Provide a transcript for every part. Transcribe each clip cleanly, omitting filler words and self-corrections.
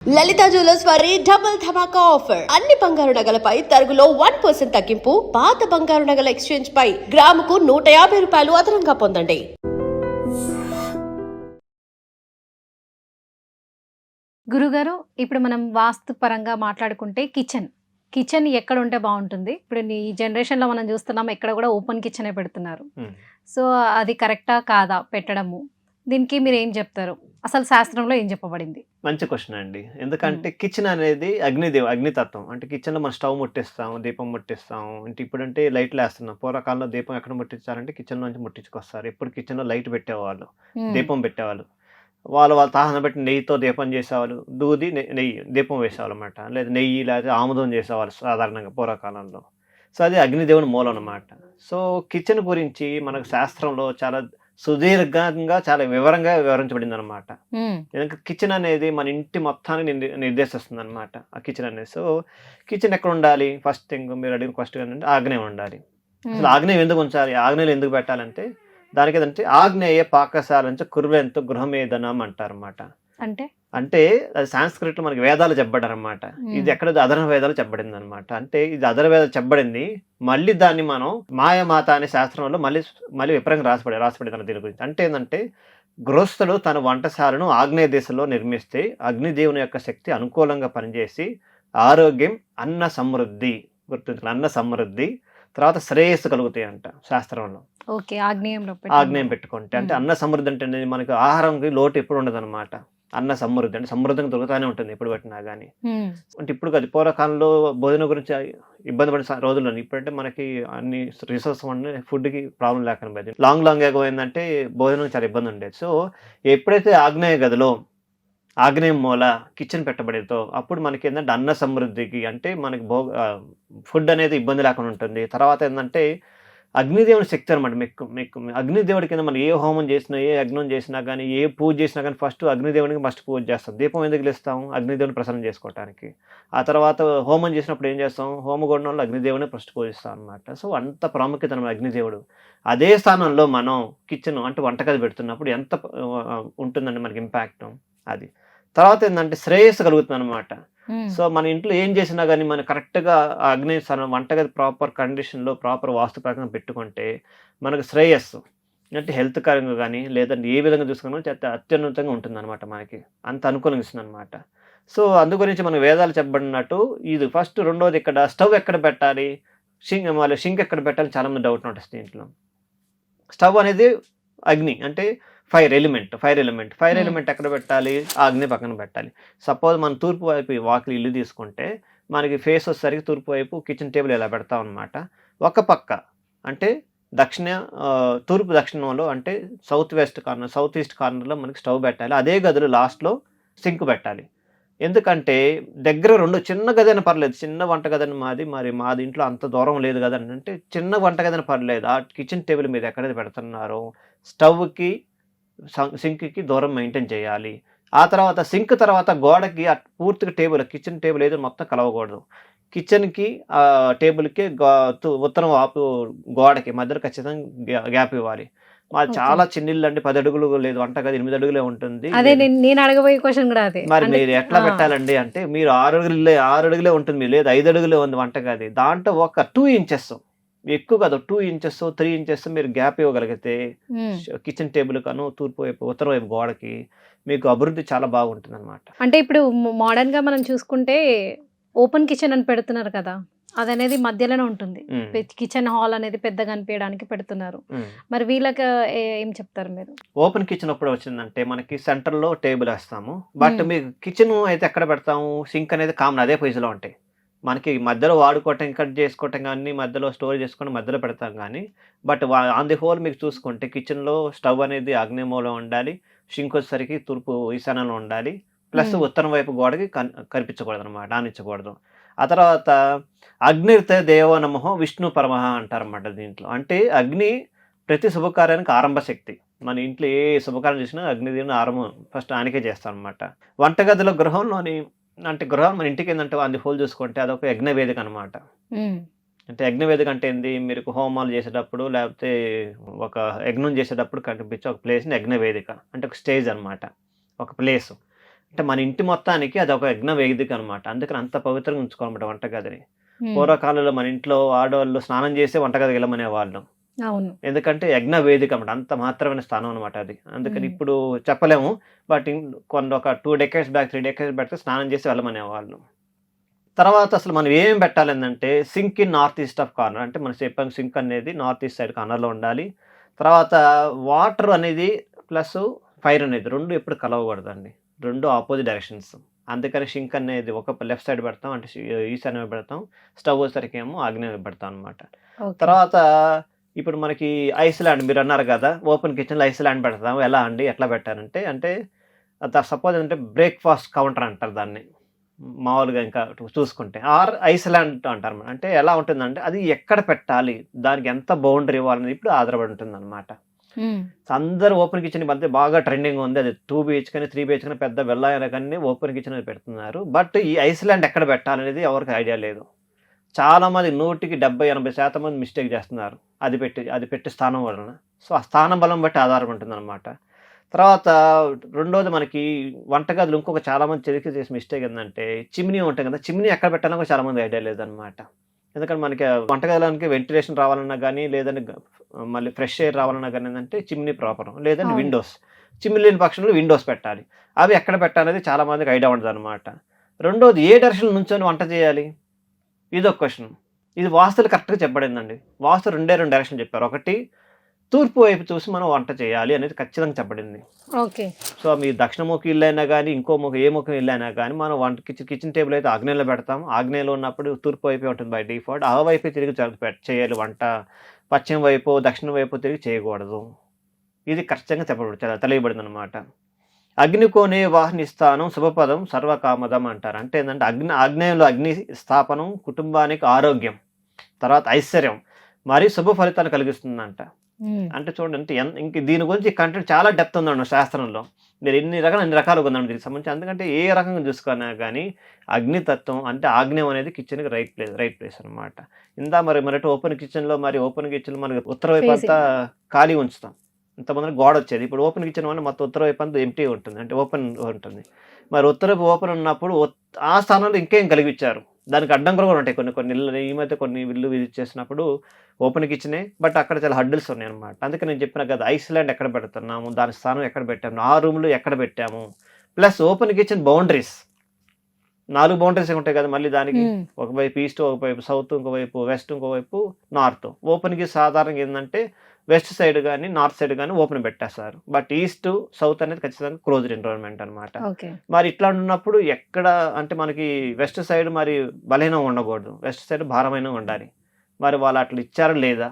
లలిత jewellers వారి double ధమాకా offer. అన్ని బంగారు నగలపై తరుగులో 1% తగ్గింపు. పాత బంగారు నగల ఎక్స్చేంజ్ పై గ్రాముకు 150 రూపాయలు అదనంగా పొందండి. గురుగారు, ఇప్పుడు మనం వాస్తు పరంగా మాట్లాడుకుంటే కిచెన్ ఎక్కడ ఉంటే బాగుంటుంది? ఇప్పుడు ఈ జనరేషన్లో మనం చూస్తున్నాం, ఎక్కడ కూడా ఓపెన్ కిచెనే పెడుతున్నారు. సో అది కరెక్టా కాదా పెట్టడము? దీనికి మీరు ఏం చెప్తారు? అసలు శాస్త్రంలో ఏం చెప్పబడింది? మంచి క్వశ్చన్ అండి. ఎందుకంటే కిచెన్ అనేది అగ్నితత్వం. అంటే కిచెన్‌లో మనం స్టవ్ ముట్టిస్తాం, దీపం ముట్టిస్తాం. అంటే ఇప్పుడంటే లైట్లు వేస్తున్నాం. పూర్వకాలంలో దీపం ఎక్కడ ముట్టించాలంటే కిచెన్ నుంచి ముట్టించుకొస్తారు. ఎప్పుడు కిచెన్‌లో లైట్ పెట్టేవాళ్ళు, దీపం పెట్టేవాళ్ళు. వాళ్ళ తాహన బట్టి నెయ్యితో దీపం చేసేవాళ్ళు. దూది నెయ్యి దీపం వేసేవాళ్ళనమాట. లేదా నెయ్యి లేకపోతే ఆముదం చేసేవాళ్ళు సాధారణంగా పూర్వకాలంలో. సో అది అగ్నిదేవుని మూలం అనమాట. సో కిచెన్ గురించి మనకు శాస్త్రంలో చాలా సుదీర్ఘంగా చాలా వివరంగా వివరించబడిందనమాట. ఎందుకంటే కిచెన్ అనేది మన ఇంటి మొత్తాన్ని నిర్దేశిస్తుంది అనమాట. ఆ కిచెన్ అనేది. సో కిచెన్ ఎక్కడ ఉండాలి? ఫస్ట్ థింగ్ మీరు అడిగిన క్వశ్చన్ ఏంటంటే ఆగ్నేయం ఉండాలి. అసలు ఆగ్నేయం ఎందుకు ఉంచాలి? ఆగ్నేయులు ఎందుకు పెట్టాలంటే దానికి ఏదంటే ఆగ్నేయ పాకశాల నుంచి కుర్వెంతు గృహమేదనం అంటారన్నమాట. అంటే అది సాంస్క్రిట్లో మనకి వేదాలు చెప్పబడ్డారనమాట. ఇది ఎక్కడ అధర్వ వేదాలు చెప్పబడింది అనమాట. అంటే ఇది అధర్వ వేదాలు చెప్పబడింది. మళ్ళీ దాన్ని మనం మాయమాత అనే శాస్త్రంలో మళ్ళీ విపరంగా రాసిపడింది దీని గురించి. అంటే ఏంటంటే గృహస్థుడు తన వంటశాలను ఆగ్నేయ దిశలో నిర్మిస్తే అగ్నిదేవుని యొక్క శక్తి అనుకూలంగా పనిచేసి ఆరోగ్యం, అన్న సమృద్ధి, గుర్తుంచుకోండి, అన్న సమృద్ధి, తర్వాత శ్రేయస్సు కలుగుతాయి అంట శాస్త్రంలో. ఆగ్నేయం పెట్టుకుంటే అంటే అన్న సమృద్ధి అంటే మనకి ఆహారంకి లోటు ఎప్పుడు ఉండదు అనమాట. అన్న సమృద్ధి అంటే సమృద్ధంగా దొరుకుతానే ఉంటుంది ఎప్పుడు పెట్టినా కానీ. అంటే ఇప్పుడు కాదు, పూర్వకాలంలో భోజనం గురించి ఇబ్బంది పడిన రోజుల్లో. ఇప్పుడంటే మనకి అన్ని రిసోర్స్ ఉండే, ఫుడ్కి ప్రాబ్లం లేకుండా పోయింది. లాంగ్ ఏమైందంటే భోజనం చాలా ఇబ్బంది ఉండేది. సో ఎప్పుడైతే ఆగ్నేయ గదిలో ఆగ్నేయం మూల కిచెన్ పెట్టబడేదో అప్పుడు మనకి ఏంటంటే అన్న సమృద్ధికి అంటే మనకి ఫుడ్ అనేది ఇబ్బంది లేకుండా ఉంటుంది. తర్వాత ఏంటంటే అగ్నిదేవుని శక్తి అనమాట. మీకు అగ్నిదేవుడి కింద మనం ఏ హోమం చేసినా, ఏ యజ్ఞం చేసినా కానీ, ఏ పూజ చేసినా కానీ ఫస్ట్ అగ్నిదేవునికి పూజ చేస్తాం. దీపం ఎందుకు వెలిగిస్తాం? అగ్నిదేవుని ప్రసన్నం చేసుకోవడానికి. ఆ తర్వాత హోమం చేసినప్పుడు ఏం చేస్తాం? హోమగుండంలో అగ్నిదేవుని ఫస్ట్ పూజిస్తాం అనమాట. సో అంత ప్రాముఖ్యత అనమాట అగ్నిదేవుడు. అదే స్థానంలో మనం కిచెన్ అంటే వంటగది పెడుతున్నప్పుడు ఎంత ఉంటుందండి మనకి ఇంపాక్ట్ అది. తర్వాత ఏంటంటే శ్రేయస్సు కలుగుతుంది అనమాట. సో మన ఇంట్లో ఏం చేసినా కానీ మనం కరెక్ట్గా అగ్ని వంటగది ప్రాపర్ కండిషన్లో ప్రాపర్ వాస్తు ప్రకారం పెట్టుకుంటే మనకు శ్రేయస్సు అంటే హెల్త్ పరంగా కానీ లేదంటే ఏ విధంగా చూసుకున్నా అత్యున్నతంగా ఉంటుంది అనమాట. మనకి అంత అనుకూలంగా ఇస్తుంది అనమాట. సో అందు గురించి మన వేదాలు చెప్పబడినట్టు ఇది ఫస్ట్. రెండోది ఇక్కడ స్టవ్ ఎక్కడ పెట్టాలి, షింక్ ఎక్కడ పెట్టాలి, చాలా మంది డౌట్ ఉంటుంది దీంట్లో. స్టవ్ అనేది అగ్ని అంటే ఫైర్ ఎలిమెంట్ ఎక్కడ పెట్టాలి? అగ్ని పక్కన పెట్టాలి. సపోజ్ మనం తూర్పు వైపు వాకిలి ఇల్లు తీసుకుంటే మనకి ఫేస్ వచ్చేసరికి తూర్పు వైపు కిచెన్ టేబుల్ ఇలా పెడతాం అనమాట. ఒక పక్క అంటే తూర్పు దక్షిణంలో అంటే సౌత్ ఈస్ట్ కార్నర్లో మనకి స్టవ్ పెట్టాలి. అదే గదిలో లాస్ట్లో సింక్ పెట్టాలి. ఎందుకంటే దగ్గర రెండు చిన్న గది అయినా పర్లేదు, చిన్న వంట గదని మాది ఇంట్లో అంత దూరం లేదు కదా అంటే చిన్న వంట గదని పర్లేదు. ఆ కిచెన్ టేబుల్ మీద ఎక్కడైతే పెడుతున్నారో స్టవ్కి సింక్కి దూరం మెయింటైన్ చేయాలి. ఆ తర్వాత సింక్ తర్వాత గోడకి పూర్తిగా కిచెన్ టేబుల్ ఏదో మొత్తం కలవకూడదు. కిచెన్కి టేబుల్కి ఉత్తరం వాపు గోడకి మధ్యలో ఖచ్చితంగా గ్యాప్ ఇవ్వాలి. మాది చాలా చిన్న ఇల్లు అండి, 10 అడుగులు లేదు, వంటగది 8 అడుగులే ఉంటుంది. నేను అడగబోయే క్వశ్చన్ కూడా అదే. మరి మీరు ఎట్లా పెట్టాలండి అంటే మీరు 6 అడుగులే ఉంటుంది, లేదు 5 అడుగులే ఉంది వంటగది. దాంట్లో ఒక 2 ఇంచెస్ ఎక్కువ కాదు, 2 ఇంచెస్ 3 ఇంచెస్ మీరు గ్యాప్ ఇవ్వగలిగితే కిచెన్ టేబుల్ కాను తూర్పు వైపు ఉత్తరం వైపు గోడకి మీకు అభివృద్ధి చాలా బాగుంటుంది అనమాట. అంటే ఇప్పుడు మోడర్న్ గా మనం చూసుకుంటే ఓపెన్ కిచెన్ అని పెడుతున్నారు కదా, అది అనేది మధ్యలోనే ఉంటుంది. కిచెన్ హాల్ అనేది పెద్దగా అనిపించడానికి పెడుతున్నారు. మరి వీళ్ళకి ఏం చెప్తారు మీరు? ఓపెన్ కిచెన్ అప్పుడు వచ్చిందంటే మనకి సెంటర్ లో టేబుల్ వేస్తాము. బట్ మీకు కిచెన్ అయితే ఎక్కడ పెడతాము? సింక్ అనేది కామన్ అదే పొజిషన్ లో ఉంటాయి. మనకి మధ్యలో వాడుకోవటం, కట్ చేసుకోవటం కానీ మధ్యలో స్టోర్ చేసుకొని మధ్యలో పెడతాం కానీ. బట్ ఆన్ ది హోల్ మీకు చూసుకుంటే కిచెన్లో స్టవ్ అనేది ఆగ్నేయంలో ఉండాలి, షింక్ వచ్చేసరికి తూర్పు ఈశాన్యంలో ఉండాలి, ప్లస్ ఉత్తరం వైపు గోడకి కనిపించకూడదు అనమాట, ఆనించకూడదు. ఆ తర్వాత అగ్నిర్తే దేవో నమః విష్ణు పరమః అంటారన్నమాట దీంట్లో. అంటే అగ్ని ప్రతి శుభకార్యానికి ఆరంభ శక్తి. మన ఇంట్లో ఏ శుభకార్యం చేసినా అగ్నిదేవుని ఆరంభం ఫస్ట్ ఆయనకే చేస్తాం అనమాట. వంటగదిలో గృహంలోని అంటే గృహం మన ఇంటికి ఏంటంటే అది హోల్ చూసుకుంటే అదొక యజ్ఞవేదిక అనమాట. అంటే యజ్ఞవేదిక అంటే ఏంది? మీరు హోమాలు చేసేటప్పుడు లేకపోతే ఒక యజ్ఞం చేసేటప్పుడు కనిపించే ఒక ప్లేస్ని యజ్ఞవేదిక అంటే ఒక స్టేజ్ అనమాట, ఒక ప్లేస్. అంటే మన ఇంటి మొత్తానికి అది ఒక యజ్ఞ వేదిక అనమాట. అందుకని అంత పవిత్రంగా ఉంచుకోవాలన్నమాట వంటగదిని. ఉమ్, పూర్వకాలంలో మన ఇంట్లో ఆడవాళ్ళు స్నానం చేసి వంటగదికి వెళ్ళమనే వాళ్ళం. అవును. ఎందుకంటే యజ్ఞ వేదిక అనమాట. అంత మాత్రమైన స్థానం అనమాట అది. అందుకని ఉమ్, ఇప్పుడు చెప్పలేము. బట్ కొన్ని ఒక 2 డెకేడ్స్ బ్యాక్ 3 డెకేడ్స్ బ్యాక్ స్నానం చేసి వెళ్ళమనే వాళ్ళు. తర్వాత అసలు మనం ఏం పెట్టాలంటే sink in north east of corner. అంటే మనం చెప్పాం సింక్ అనేది నార్త్ ఈస్ట్ సైడ్ కార్నర్లో ఉండాలి. తర్వాత వాటర్ అనేది ప్లస్ ఫైర్ అనేది 2 ఎప్పుడు కలవకూడదండి. 2 ఆపోజిట్ డైరెక్షన్స్. అందుకని సింక్ అనేది ఒక లెఫ్ట్ సైడ్ పెడతాం, అంటే ఈశాన్యం వైపు పెడతాం. స్టవ్ వచ్చేసరికి ఏమో ఆగ్నేయం వైపు పెడతాం అనమాట. ఓకే. తర్వాత ఇప్పుడు మనకి ఐస్లాండ్ మీరు అన్నారు కదా, ఓపెన్ కిచెన్లో ఐస్లాండ్ పెడతాం. ఎలా అండి, ఎట్లా పెట్టారంటే అంటే సపోజ్ అంటే బ్రేక్ఫాస్ట్ కౌంటర్ అంటారు దాన్ని మామూలుగా ఇంకా చూసుకుంటే, ఆర్ ఐస్లాండ్ అంటారు. అంటే ఎలా ఉంటుందంటే అది ఎక్కడ పెట్టాలి, దానికి ఎంత బౌండరీ ఇవ్వాలనేది ఇప్పుడు ఆధారపడి ఉంటుంది అనమాట. ఉమ్, అందరూ ఓపెన్ కిచెన్ మధ్య బాగా ట్రెండింగ్ ఉంది. అది 2 BHK కానీ 3 BHK కానీ పెద్ద వెళ్ళాయన కానీ ఓపెన్ కిచెన్ అని పెడుతున్నారు. బట్ ఈ ఐస్లాండ్ ఎక్కడ పెట్టాలనేది ఎవరికి ఐడియా లేదు. చాలామంది 100కి 70-80% మంది మిస్టేక్ చేస్తున్నారు అది పెట్టి స్థానం వలన. సో ఆ స్థానం బలం బట్టి ఆధారపడి ఉంటుంది అనమాట. తర్వాత రెండోది మనకి వంటగదులు ఇంకొక చాలామంది చెలికి చేసే మిస్టేక్ ఏంటంటే చిమ్నీ ఉంటుంది కదా, చిమ్నీ ఎక్కడ పెట్టాలో కూడా చాలామంది ఐడియా లేదనమాట. ఎందుకంటే మనకి వంటగదిలోనికి వెంటిలేషన్ రావాలన్నా కానీ, లేదంటే మళ్ళీ ఫ్రెష్ ఎయిర్ రావాలన్నా కానీ ఏంటంటే చిమ్నీ ప్రాపర్, లేదంటే అవును. విండోస్. చిమ్నీ లేని పక్షంలో విండోస్ పెట్టాలి. అవి ఎక్కడ పెట్టాలనేది చాలామందికి ఐడియా ఉండదు అనమాట. రెండోది ఏ డైరెక్షన్ నుంచొని వంట చేయాలి, ఇదొక క్వశ్చన్. ఇది వాస్తులు కరెక్ట్గా చెప్పబడిందండి. వాస్తు 2 డైరెక్షన్ చెప్పారు. ఒకటి తూర్పు వైపు చూసి మనం వంట చేయాలి అనేది ఖచ్చితంగా చెప్పబడింది. ఓకే. సో మీ దక్షిణముఖి ఇల్లు అయినా కానీ, ఇంకో ఏ ముఖం ఇల్లు అయినా కానీ, మనం కిచెన్ టేబుల్ అయితే ఆగ్నేయంలో పెడతాం. ఆగ్నేయంలో ఉన్నప్పుడు తూర్పు వైపే ఉంటుంది బై డిఫాల్ట్. ఆ వైపే తిరిగి చేయాలి వంట. పశ్చిమ వైపు దక్షిణ వైపు తిరిగి చేయకూడదు. ఇది ఖచ్చితంగా తెలియబడింది అనమాట. అగ్నికోనే వాహనిస్తానం శుభపదం సర్వకామదం అంటారు. అంటే ఏంటంటే ఆగ్నేయంలో అగ్ని స్థాపనం కుటుంబానికి ఆరోగ్యం, తర్వాత ఐశ్వర్యం, మరి శుభ ఫలితాలు కలిగిస్తుందంట. ఉమ్, అంటే చూడండి ఇంక దీని గురించి కంటెంట్ చాలా డెప్త్ ఉందండి శాస్త్రంలో. మీరు అన్ని రకాలుగా ఉందండి దీనికి సంబంధించి. ఎందుకంటే ఏ రకంగా చూసుకున్నా కానీ అగ్నితత్వం అంటే ఆగ్నేయం అనేది కిచెన్కి రైట్ ప్లేస్ అనమాట. మరి ఓపెన్ కిచెన్లో మనకి ఉత్తర వైపు అంతా ఖాళీ ఉంచుతాం. ఇంతమంది గోడ వచ్చేది. ఇప్పుడు ఓపెన్ కిచెన్ వల్ల మొత్తం ఉత్తర వైపు అంతా ఎంటీ ఉంటుంది, అంటే ఓపెన్ ఉంటుంది. మరి ఉత్తరపు ఓపెన్ ఉన్నప్పుడు ఆ స్థానంలో ఇంకేం కలిగించారు, దానికి అడ్డంకులు కూడా ఉంటాయి. కొన్ని ఇళ్ళు ఈ మధ్య కొన్ని ఇల్లు విజిట్ చేసినప్పుడు ఓపెన్ కిచెనే, బట్ అక్కడ చాలా హడ్డిల్స్ ఉన్నాయి అనమాట. అందుకే నేను చెప్పిన కదా, ఐస్లాండ్ ఎక్కడ పెడుతున్నాము, దాని స్థానం ఎక్కడ పెట్టాము, ఆ రూమ్లు ఎక్కడ పెట్టాము, plus open kitchen boundaries 4 boundaries ఉంటాయి కదా. మళ్ళీ దానికి ఉమ్, ఒకవైపు ఈస్ట్, ఒకవైపు సౌత్, ఇంకోవైపు వెస్ట్, ఇంకోవైపు నార్త్. ఓపెన్కి సాధారణంగా ఏంటంటే వెస్ట్ సైడ్ కానీ నార్త్ సైడ్ కానీ ఓపెన్ పెట్టేస్తారు. బట్ ఈస్ట్ సౌత్ అనేది ఖచ్చితంగా క్లోజ్డ్ ఎన్విరాన్మెంట్ అనమాట. ఓకే. మరి ఇట్లా ఉన్నప్పుడు ఎక్కడ అంటే మనకి వెస్ట్ సైడ్ మరి బలహీనంగా ఉండకూడదు, వెస్ట్ సైడ్ భారమైన ఉండాలి. మరి వాళ్ళు అట్లా ఇచ్చారా లేదా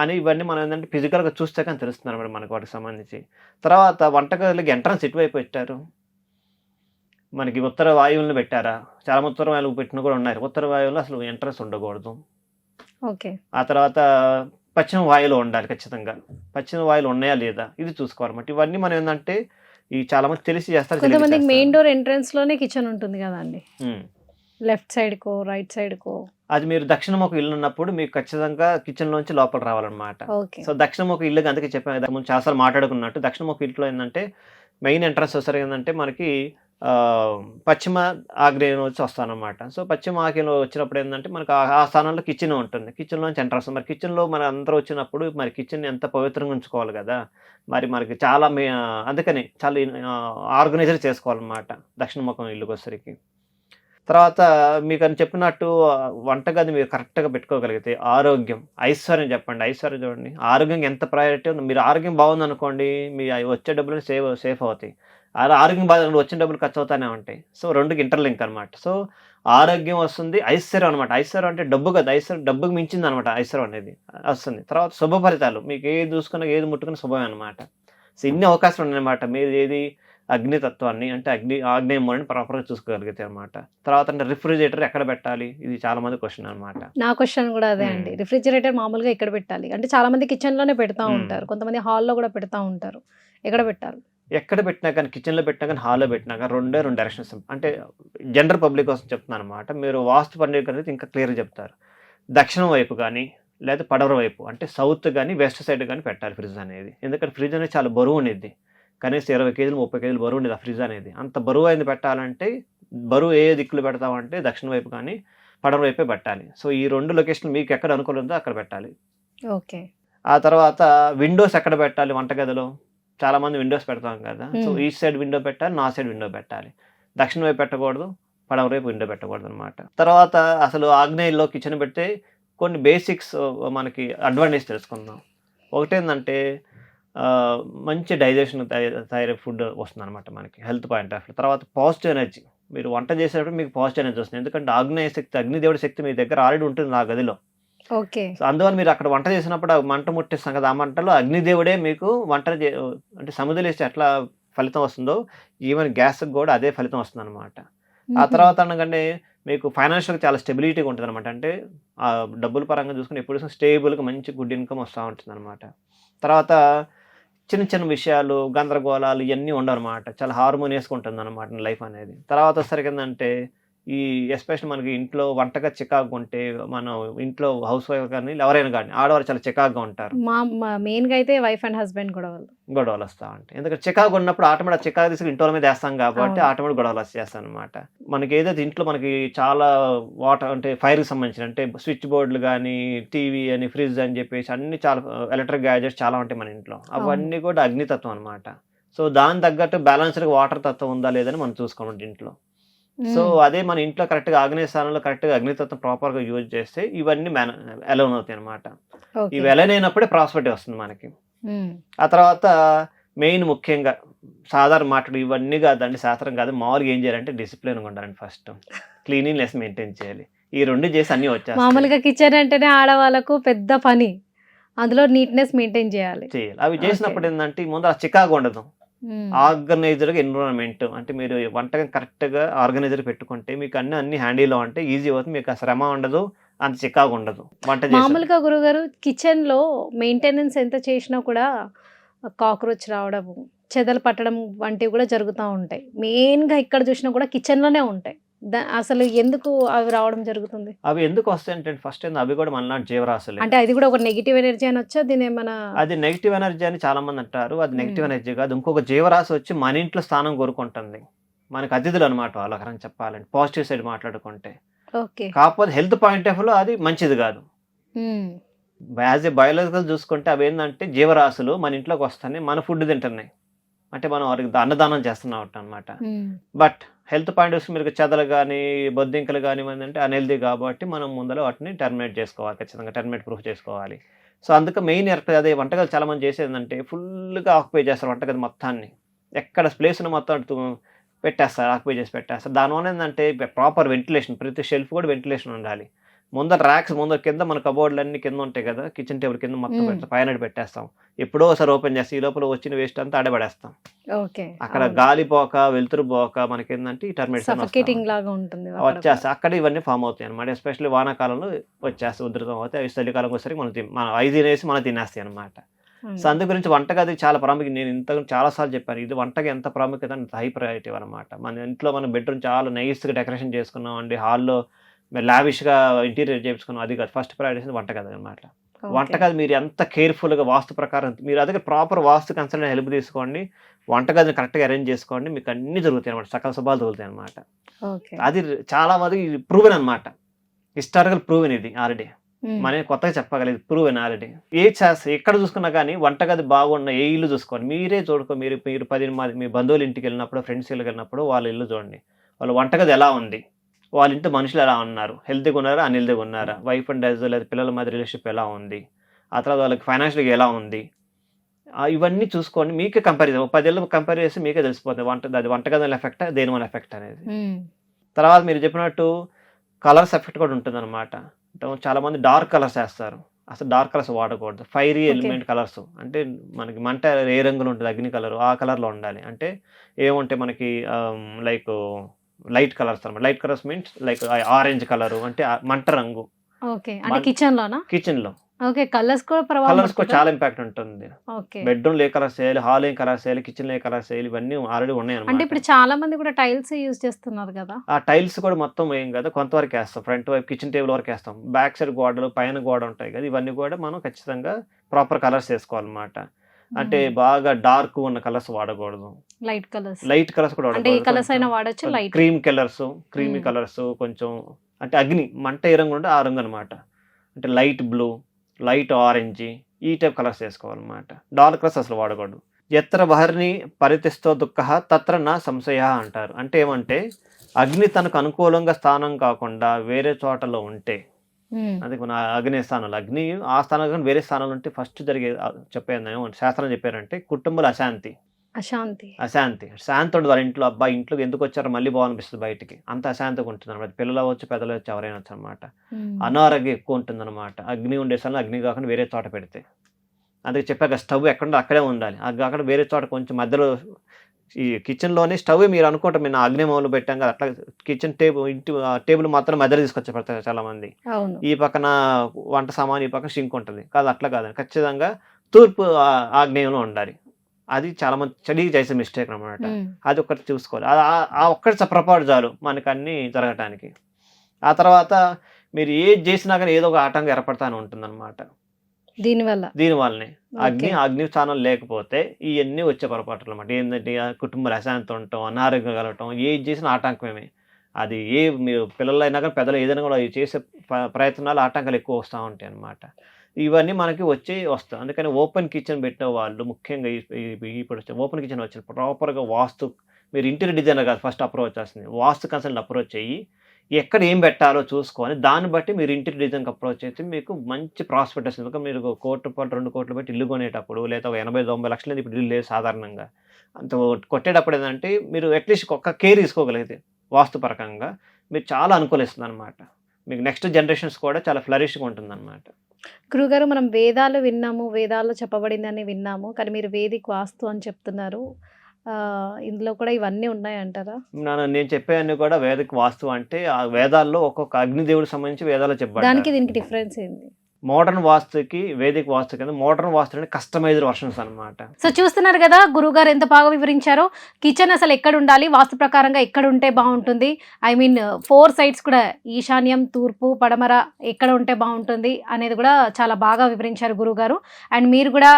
అని ఇవన్నీ మనం ఏంటంటే ఫిజికల్గా చూస్తే కానీ తెలుస్తుంది అనమాట మనకు వాటికి సంబంధించి. తర్వాత వంటగదిలోకి ఎంట్రన్స్ ఇటువైపు పెట్టారు. మనకి ఉత్తర వాయువులను పెట్టారా, చాలా ఉత్తర వాయువులు పెట్టిన కూడా ఉన్నాయి. ఉత్తర వాయువులో అసలు ఎంట్రన్స్ ఉండకూడదు. ఓకే. ఆ తర్వాత పశ్చిమ వాయువులో ఉండాలి ఖచ్చితంగా. పశ్చిమ వాయువులు ఉన్నాయా లేదా ఇది చూసుకోవాలన్నమాట. ఇవన్నీ మనం ఏంటంటే ఈ చాలా మంది తెలిసి చేస్తారు. కొంతమందికి మెయిన్ డోర్ ఎంట్రన్స్ లోనే కిచెన్ ఉంటుంది కదా అండి, ఉమ్. లెఫ్ట్ సైడ్ కో రైట్ సైడ్ కో. అది మీరు దక్షిణముఖ ఇల్లు ఉన్నప్పుడు మీకు ఖచ్చితంగా కిచెన్ లోంచి లోపల రావాలన్నమాట. ఓకే. సో దక్షిణముఖ ఇల్లుకి అందుకే చెప్పాను ముందు చాలాసార్లు మాట్లాడుకున్నట్టు, దక్షిణముఖ ఇంట్లో ఏంటంటే మెయిన్ ఎంట్రన్స్ వస్తారు ఏంటంటే మనకి పశ్చిమ ఆగ్నేయం వచ్చి వస్తానమాట. సో పశ్చిమ ఆగ్నేయంలో వచ్చినప్పుడు ఏంటంటే మనకు ఆ స్థానంలో కిచెన్ ఉంటుంది. కిచెన్లోంచి ఎంట్రన్స్. మరి కిచెన్లో మన అందరూ వచ్చినప్పుడు మరి కిచెన్ ఎంత పవిత్రంగా ఉంచుకోవాలి కదా. మరి మనకి చాలా అందుకని చాలా ఆర్గనైజర్ చేసుకోవాలన్నమాట దక్షిణముఖం ఇల్లుకి వచ్చరికి. తర్వాత మీకు అని చెప్పినట్టు వంటగది మీరు కరెక్ట్గా పెట్టుకోగలిగితే ఆరోగ్యం, ఐశ్వర్యం చెప్పండి. ఐశ్వర్యం చూడండి, ఆరోగ్యం ఎంత ప్రయారిటీ ఉంది. మీరు ఆరోగ్యం బాగుందనుకోండి, మీ వచ్చే డబ్బులు సేఫ్ అవుతాయి. ఆరోగ్యం బాగా వచ్చిన డబ్బులు ఖర్చు అవుతానే ఉంటాయి. సో 2కి ఇంటర్లింక్ అనమాట. సో ఆరోగ్యం వస్తుంది, ఐశ్వర్యం అనమాట. ఐశ్వర్యం అంటే డబ్బు కదా, ఐశ్వర్యం డబ్బుకి మించింది అనమాట. ఐశ్వర్యం అనేది వస్తుంది. తర్వాత శుభ ఫలితాలు, మీకు ఏది చూసుకున్నా ఏది ముట్టుకున్నా శుభమే అనమాట. సో ఇన్ని అవకాశాలు ఉన్నాయన్నమాట. మీరు ఏది అగ్నితత్వాన్ని అంటే ఆగ్నేయం మూలని ప్రాపర్గా చూసుకోగలిగితే అనమాట. తర్వాత అంటే రిఫ్రిజిరేటర్ ఎక్కడ పెట్టాలి, ఇది చాలా మంది క్వశ్చన్ అనమాట. నా క్వశ్చన్ కూడా అదే అండి. రిఫ్రిజిరేటర్ మామూలుగా ఎక్కడ పెట్టాలి అంటే చాలా మంది కిచెన్ లోనే పెడతా ఉంటారు, కొంతమంది హాల్లో కూడా పెడతా ఉంటారు. ఎక్కడ పెట్టాలి? ఎక్కడ పెట్టినా కానీ, కిచెన్లో పెట్టినా కానీ, హాల్లో పెట్టినా కానీ 2 డైరెక్షన్స్. అంటే జనరల్ పబ్లిక్ కోసం చెప్తున్నాను అనమాట. మీరు వాస్తు పండితులు అనేది ఇంకా క్లియర్గా చెప్తారు. దక్షిణం వైపు కానీ లేదా పడమర వైపు అంటే సౌత్ కానీ వెస్ట్ సైడ్ కానీ పెట్టాలి ఫ్రిడ్జ్ అనేది. ఎందుకంటే ఫ్రిడ్జ్ అనేది చాలా బరువు అనేది. కనీసం 20 కేజీలు 30 కేజీలు బరువు ఉండేది ఆ ఫ్రిడ్జ్ అనేది. అంత బరువు అయింది పెట్టాలంటే బరువు ఏ దిక్కులు పెడతామంటే దక్షిణ వైపు కానీ పడమర వైపే పెట్టాలి. సో ఈ 2 లొకేషన్లు మీకు ఎక్కడ అనుకూలం ఉందో అక్కడ పెట్టాలి. ఓకే. ఆ తర్వాత విండోస్ ఎక్కడ పెట్టాలి వంటగదిలో? చాలా మంది విండోస్ పెడతాం కదా. సో ఈస్ట్ సైడ్ విండో పెట్టాలి, నార్త్ సైడ్ విండో పెట్టాలి. దక్షిణ వైపు పెట్టకూడదు, పడమర వైపు విండో పెట్టకూడదు అనమాట. తర్వాత అసలు ఆగ్నేయంలో కిచెన్ పెడితే కొన్ని బేసిక్స్ మనకి అడ్వాంటేజ్ తెలుసుకుందాం. ఒకటేంటంటే మంచి డైజెషన్ తయారయ్యే ఫుడ్ వస్తుంది అనమాట మనకి హెల్త్ పాయింట్ ఆఫ్ వ్యూ. తర్వాత పాజిటివ్ ఎనర్జీ, మీరు వంట చేసేటప్పుడు మీకు పాజిటివ్ ఎనర్జీ వస్తుంది. ఎందుకంటే ఆగ్నేయ శక్తి, అగ్నిదేవుడి శక్తి మీ దగ్గర ఆల్రెడీ ఉంటుంది ఆ గదిలో. ఓకే. సో అందువల్ల మీరు అక్కడ వంట చేసినప్పుడు ఆ మంట ముట్టిస్తాం కదా, ఆ మంటలో అగ్నిదేవుడే మీకు వంట అంటే సముద్రలేస్తే ఎట్లా ఫలితం వస్తుందో ఈవెన్ గ్యాస్కి కూడా అదే ఫలితం వస్తుంది అనమాట. ఆ తర్వాత అనగానే మీకు ఫైనాన్షియల్గా చాలా స్టెబిలిటీగా ఉంటుంది అనమాట. అంటే ఆ డబ్బుల పరంగా చూసుకుని ఎప్పుడు స్టేబుల్గా మంచి గుడ్ ఇన్కమ్ వస్తూ ఉంటుంది అనమాట. తర్వాత చిన్న చిన్న విషయాలు, గందరగోళాలు ఇవన్నీ ఉండవు అనమాట. చాలా హార్మోనియస్గా ఉంటుంది అనమాట లైఫ్ అనేది. తర్వాత వచ్చేసరికి ఏంటంటే ఈ ఎస్పెషల్ మనకి ఇంట్లో వంటగా చికాకు ఉంటే, మనం ఇంట్లో హౌస్ వైఫ్ కానీ ఎవరైనా కానీ ఆడవారు చాలా చికాకుగా ఉంటారు. మెయిన్గా అయితే వైఫ్ అండ్ హస్బెండ్ గొడవలు వస్తూ ఉంటాయి. ఎందుకంటే చికాకు ఉన్నప్పుడు ఆటోమేటిక్ చికాకు తీసుకుని ఇంట్లో మీద వేస్తాం కాబట్టి ఆటోమేటిక్ గొడవలు వచ్చేస్తాం అనమాట. మనకి ఏదైతే ఇంట్లో మనకి చాలా వాటర్ అంటే ఫైర్కి సంబంధించిన అంటే స్విచ్ బోర్డులు కానీ, టీవీ అని, ఫ్రిడ్జ్ అని చెప్పేసి అన్ని చాలా ఎలక్ట్రిక్ గ్యాజెట్స్ చాలా ఉంటాయి మన ఇంట్లో. అవన్నీ కూడా అగ్నితత్వం అనమాట. సో దాని తగ్గట్టు బ్యాలెన్స్డ్గా వాటర్ తత్వం ఉందా లేదని మనం చూసుకోవాలి ఇంట్లో. సో అదే మన ఇంట్లో కరెక్ట్గా ఆగ్నేయ స్థానంలో కరెక్ట్గా అగ్నితత్వం ప్రాపర్గా యూజ్ చేస్తే ఇవన్నీ అలౌన్ అవుతాయి అనమాట. ఇవి అలైన్ అయినప్పుడే ప్రాస్పెరిటీ వస్తుంది మనకి. ఆ తర్వాత మెయిన్ ముఖ్యంగా సాధారణ మాటలు ఇవన్నీ కాదండి, శాస్త్రం కాదు, మామూలుగా ఏం చేయాలంటే డిసిప్లిన్గా ఉండాలండి. ఫస్ట్ క్లీనింగ్నెస్ మెయింటైన్ చేయాలి. ఈ 2 చేసి అన్నీ వచ్చాయి. మామూలుగా కిచెన్ అంటేనే ఆడవాళ్ళకు పెద్ద పని, అందులో నీట్నెస్ మెయింటైన్ చేయాలి. అవి చేసినప్పుడు ఏంటంటే ముందు ఆ చికాకు ఉండదు. ఆర్గనైజర్గా ఎన్విరాన్మెంట్ అంటే మీరు వంటకం కరెక్ట్గా ఆర్గనైజర్ పెట్టుకుంటే మీకు అన్ని హ్యాండీలో అంటే ఈజీ అవుతుంది. మీకు ఆ శ్రమ ఉండదు, అంత చికాకు ఉండదు వంట. మామూలుగా గురుగారు కిచెన్లో మెయింటెనెన్స్ ఎంత చేసినా కూడా కాక్రోచ్ రావడము, చెదలు పట్టడం వంటివి కూడా జరుగుతూ ఉంటాయి. మెయిన్గా ఇక్కడ చూసినా కూడా కిచెన్లోనే ఉంటాయి. అసలు ఎందుకు అవి రావడం జరుగుతుంది? అవి ఎందుకు వస్తాయి అంటే ఫస్ట్ అవి కూడా మనలాంటి జీవరాశులు. అంటే అది కూడా ఒక నెగిటివ్ ఎనర్జీ అని వచ్చా? దీని ఏమైనా అది నెగిటివ్ ఎనర్జీ అని చాలా మంది అంటారు. అది నెగిటివ్ ఎనర్జీ కాదు, ఇంకొక జీవరాశి వచ్చి మన ఇంట్లో స్థానం కోరుకుంటుంది. మనకి అతిథులు అనమాట వాళ్ళకరం చెప్పాలంటే పాజిటివ్ సైడ్ మాట్లాడుకుంటే. ఓకే. కాకపోతే హెల్త్ పాయింట్ ఆఫ్ వ్యూలో అది మంచిది కాదు. యాజ్ ఏ బయాలజికల్ చూసుకుంటే అవి ఏంటంటే జీవరాశులు మన ఇంట్లోకి వస్తాయి, మన ఫుడ్ తింటున్నాయి, అంటే మనం వారికి అన్నదానం చేస్తున్నాం అనమాట. బట్ హెల్త్ పాయింట్ ఆఫ్ మీరు చెదలు కానీ బొద్దింకలు కానీ అంటే అన్హెల్దీ కాబట్టి మనం ముందర వాటిని టర్మినేట్ చేసుకోవాలి, ఖచ్చితంగా టర్మినేట్ ప్రూఫ్ చేసుకోవాలి. సో అందుకే మెయిన్ అదే వంటగది చాలా మంది చేసేది ఏంటంటే ఫుల్గా ఆక్యుపై చేస్తారు వంటగది మొత్తాన్ని, ఎక్కడ ప్లేస్ను మొత్తం పెట్టేస్తారు, ఆక్యుపై చేసి పెట్టేస్తారు. దానివల్ల ఏంటంటే ప్రాపర్ వెంటిలేషన్, ప్రతి షెల్ఫ్ కూడా వెంటిలేషన్ ఉండాలి. ముందర ర్యాక్స్ ముందర కింద మన కబోర్డ్లు అన్ని కింద ఉంటాయి కదా, కిచెన్ టేబుల్ కింద మొత్తం పెడతాం, పైన పెట్టేస్తాం. ఎప్పుడో ఒకసారి ఓపెన్ చేస్తాం, ఈ లోపల వచ్చిన వేస్ట్ అంతా ఆడబడేస్తాం. అక్కడ గాలి పోక వెలుతురు పోక మనకి ఏంటంటే టర్మినేషన్ వచ్చేస్తాయి. అక్కడ ఇవన్నీ ఫామ్ అవుతాయి అనమాట. ఎస్పెషల్లీ వానాకాలంలో వచ్చేస్తాయి, ఉధృతం అవుతాయి. అవి చలికాలం వచ్చేసరికి మనం అవి తినేసి మనం తినేస్తాయి అనమాట. సో అందు గురించి వంటగది చాలా ప్రాముఖ్యత. నేను ఇంత చాలాసార్లు చెప్పాను, ఇది వంటకి ఎంత ప్రాముఖ్యత అంత హై ప్రయారిటీ అనమాట. మన ఇంట్లో మన బెడ్రూమ్ చాలా నైస్గా డెకరేషన్ చేసుకున్నాం అండి, హాల్లో లావిష్గా ఇంటీరియర్ చేయించుకున్నాం, అది కాదు. ఫస్ట్ ప్రయారిటీ వంటగది అనమాట. వంటగది మీరు ఎంత కేర్ఫుల్గా వాస్తు ప్రకారం మీరు అదే ప్రాపర్ వాస్తు కన్సల్టెంట్ హెల్ప్ తీసుకోండి, వంటగదిని కరెక్ట్గా అరేంజ్ చేసుకోండి, మీకు అన్ని జరుగుతాయి అనమాట, సకల శుభాలు జరుగుతాయి అనమాట. అది చాలా మంది ప్రూవెన్ అనమాట, హిస్టారికల్ ప్రూవెన్, ఇది ఆల్రెడీ మన కొత్తగా చెప్పగలేదు, ప్రూవెన్ ఆల్రెడీ. ఎక్కడ చూసుకున్నా కానీ వంటగది బాగున్న ఏ ఇల్లు చూసుకోండి, మీరే చూడుకో. మీరు 10 మంది మీ బంధువుల ఇంటికి వెళ్ళినప్పుడు, ఫ్రెండ్స్ ఇళ్ళకి వెళ్ళినప్పుడు వాళ్ళ ఇల్లు చూడండి, వాళ్ళ వంటగది ఎలా ఉంది, వాళ్ళ ఇంట్లో మనుషులు ఎలా ఉన్నారు, హెల్తీగా ఉన్నారా అన్హెల్తీగా ఉన్నారా, వైఫ్ అండ్ హస్బెండ్ లేదా పిల్లల మధ్య రిలేషన్షిప్ ఎలా ఉంది, ఆ తర్వాత వాళ్ళకి ఫైనాన్షియల్గా ఎలా ఉంది, ఇవన్నీ చూసుకోండి. మీకే కంపేర్ చేద్దాం, 10 ఏళ్ళు కంపేర్ చేసి మీకే తెలిసిపోతుంది అది వంటగది ఎఫెక్ట్ దేని వల్ల ఎఫెక్ట్ అనేది. తర్వాత మీరు చెప్పినట్టు కలర్స్ ఎఫెక్ట్ కూడా ఉంటుంది అనమాట. చాలా మంది డార్క్ కలర్స్ వేస్తారు, అసలు డార్క్ కలర్స్ వాడకూడదు. ఫైరీ ఎలిమెంట్ కలర్స్ అంటే మనకి మంట ఏ రంగులో ఉంటుంది, అగ్ని కలర్ ఆ కలర్లో ఉండాలి. అంటే ఏముంటే మనకి లైక్ లైట్ కలర్స్ అనమాట. Light colours means like orange colour అంటే మంట రంగు. కిచెన్ లో కలర్స్ కూడా చాలా ఇంపాక్ట్ ఉంటుంది. బెడ్రూమ్ ఏ కలర్స్ వేయాలి, హాల్ ఏం కలర్స్ వేయాలి, కిచెన్ ఏ కలర్స్ వేయాలి, ఇవన్నీ ఆల్రెడీ ఉన్నాయి అనమాట. ఇప్పుడు చాలా మంది కూడా టైల్స్ యూజ్ చేస్తున్నారు కదా, ఆ టైల్స్ కూడా మొత్తం ఏం కదా కొంతవరకు వేస్తాం, ఫ్రంట్ వైపు కిచెన్ టేబుల్ వరకు వేస్తాం, బ్యాక్ సైడ్ గోడలు పైన గోడ ఉంటాయి కదా, ఇవన్నీ కూడా మనం ఖచ్చితంగా ప్రాపర్ కలర్స్ వేసుకోవాలన్నమాట. అంటే బాగా డార్క్ ఉన్న కలర్స్ వాడకూడదు, లైట్ కలర్స్ లైట్ కలర్స్ కూడా అంటే ఏ వాడకూడదు, కలర్స్ అయినా వాడచ్చు, లైట్ క్రీమీ కలర్స్ కొంచెం అంటే అగ్ని మంట ఏ రంగు ఉంటే ఆ రంగు అనమాట. అంటే లైట్ బ్లూ, లైట్ ఆరెంజ్, ఈ టైప్ కలర్స్ వేసుకోవాలన్నమాట. డార్క్ కలర్స్ అసలు వాడకూడదు. ఎత్ర బహర్ని పరితిష్టో దుఃఖ తత్ర నా సంశయ అంటారు. అంటే ఏమంటే అగ్ని తనకు అనుకూలంగా స్థానం కాకుండా వేరే చోటలో ఉంటే, అది మన అగ్ని స్థానంలో అగ్ని ఆ స్థానంలో వేరే స్థానంలో ఉంటే ఫస్ట్ జరిగే చెప్పేది శాస్త్రం చెప్పారంటే కుటుంబంలో అశాంతి శాంతి ఉండదు. వాళ్ళ ఇంట్లో అబ్బాయి ఇంట్లోకి ఎందుకు వచ్చారో మళ్ళీ పోవాలనిపిస్తుంది, బయటికి అంత అశాంతిగా ఉంటుంది అనమాట. పిల్లలు అవ్వచ్చు, పెద్దలు వచ్చి ఎవరైనా వచ్చు అనమాట. అనారోగ్యం ఎక్కువ ఉంటుంది అనమాట. అగ్ని ఉండే స్థలంలో అగ్ని కాకుండా వేరే చోట పెడితే. అందుకే చెప్పాక స్టవ్ ఎక్కడ అక్కడే ఉండాలి, అది కాకుండా వేరే చోట కొంచెం మధ్యలో ఈ కిచెన్లోనే స్టవ్ మీరు అనుకుంటాం మేము అగ్ని మూలు పెట్టాం కదా, అట్లా కిచెన్ టేబుల్ మాత్రం మధ్యలో తీసుకొచ్చి పెడతారు చాలా మంది. ఈ పక్కన వంట సామాన్, ఈ పక్కన షింక్ ఉంటుంది కాదు, అట్లా కాదండి. ఖచ్చితంగా తూర్పు ఆగ్నేయంలో ఉండాలి. అది చాలా మంది చడికి చేసే మిస్టేక్ అనమాట. అది ఒక్కటి చూసుకోవాలి. ఆ ఒక్కటి పొరపాటు చాలు మనకు అన్నీ జరగటానికి. ఆ తర్వాత మీరు ఏది చేసినా కానీ ఏదో ఒక ఆటంకం ఏర్పడతానే ఉంటుంది అనమాట. దీనివల్లనే అగ్ని స్థానం లేకపోతే ఇవన్నీ వచ్చే పొరపాట్లు అనమాట. ఏంటంటే కుటుంబాలు అశాంతి ఉండటం, అనారోగ్యం కలగటం, ఏది చేసినా ఆటంకమే. అది మీరు పిల్లలైనా కానీ పెద్దలు ఏదైనా కూడా చేసే ప్రయత్నాలు ఆటంకాలు ఎక్కువ వస్తూ ఉంటాయి అన్నమాట. ఇవన్నీ మనకి వస్తాయి. అందుకని ఓపెన్ కిచెన్ పెట్టిన వాళ్ళు ముఖ్యంగా ఇప్పుడు ఓపెన్ కిచెన్ వచ్చిన ప్రాపర్గా వాస్తు, మీరు ఇంటీరియర్ డిజైనర్ కాదు ఫస్ట్ అప్రోచ్ చేస్తుంది, వాస్తు కన్సల్ట్ అప్రోచ్ అయ్యి ఎక్కడ ఏం పెట్టాలో చూసుకొని దాన్ని బట్టి మీరు ఇంటీరియర్ డిజైన్కి అప్రోచ్ అయితే మీకు మంచి ప్రాస్పెక్ట్ వస్తుంది. ఎందుకంటే మీరు 1 కోటి రూపాయలు 2 కోట్లు పెట్టి ఇల్లు కొనేటప్పుడు, లేదా 80-90 లక్షలు ఇప్పుడు ఇల్లు లేదు సాధారణంగా. అంత కొట్టేటప్పుడు ఏంటంటే మీరు అట్లీస్ట్ ఒక కేర్ తీసుకోగలిగితే వాస్తుపరకంగా మీరు చాలా అనుకూలిస్తుంది అనమాట. మీకు నెక్స్ట్ జనరేషన్స్ కూడా చాలా ఫ్లరిష్గా ఉంటుంది అనమాట. గురుగారు, మనం వేదాలు విన్నాము, వేదాల్లో చెప్పబడిందని విన్నాము, కానీ మీరు వేదిక్ వాస్తు అని చెప్తున్నారు. ఇందులో కూడా ఇవన్నీ ఉన్నాయంటారా? నేను చెప్పేవన్నీ కూడా వేదిక్ వాస్తు అంటే ఆ వేదాల్లో ఒక్కొక్క అగ్నిదేవుడికి సంబంధించి వేదాల్లో చెప్పారు. దానికి దీనికి డిఫరెన్స్ ఏంది? మోడర్న్ వాస్తుకి వేదిక్ వాస్తు కింద మోడర్న్ వాస్తు అంటే కస్టమైజ్డ్ వర్షన్స్ అనమాట. సో చూస్తున్నారు కదా గురుగారు ఎంత బాగా వివరించారో. కిచెన్ అసలు ఎక్కడ ఉండాలి, వాస్తు ప్రకారంగా ఎక్కడ ఉంటే బాగుంటుంది, ఐ మీన్ 4 సైడ్స్ కూడా ఈశాన్యం, తూర్పు, పడమర ఎక్కడ ఉంటే బాగుంటుంది అనేది కూడా చాలా బాగా వివరించారు గురుగారు. అండ్ మీరు కూడా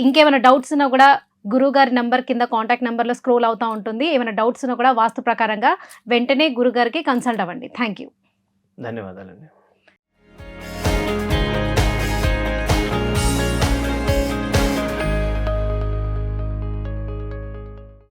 ఇంకేమైనా డౌట్స్ ఉన్నా కూడా గురుగారి నెంబర్ కింద కాంటాక్ట్ నెంబర్లో స్క్రోల్ అవుతూ ఉంటుంది. ఏమైనా డౌట్స్ ఉన్నా కూడా వాస్తు ప్రకారంగా వెంటనే గురుగారికి కన్సల్ట్ అవ్వండి. Thank you. ధన్యవాదాలండి.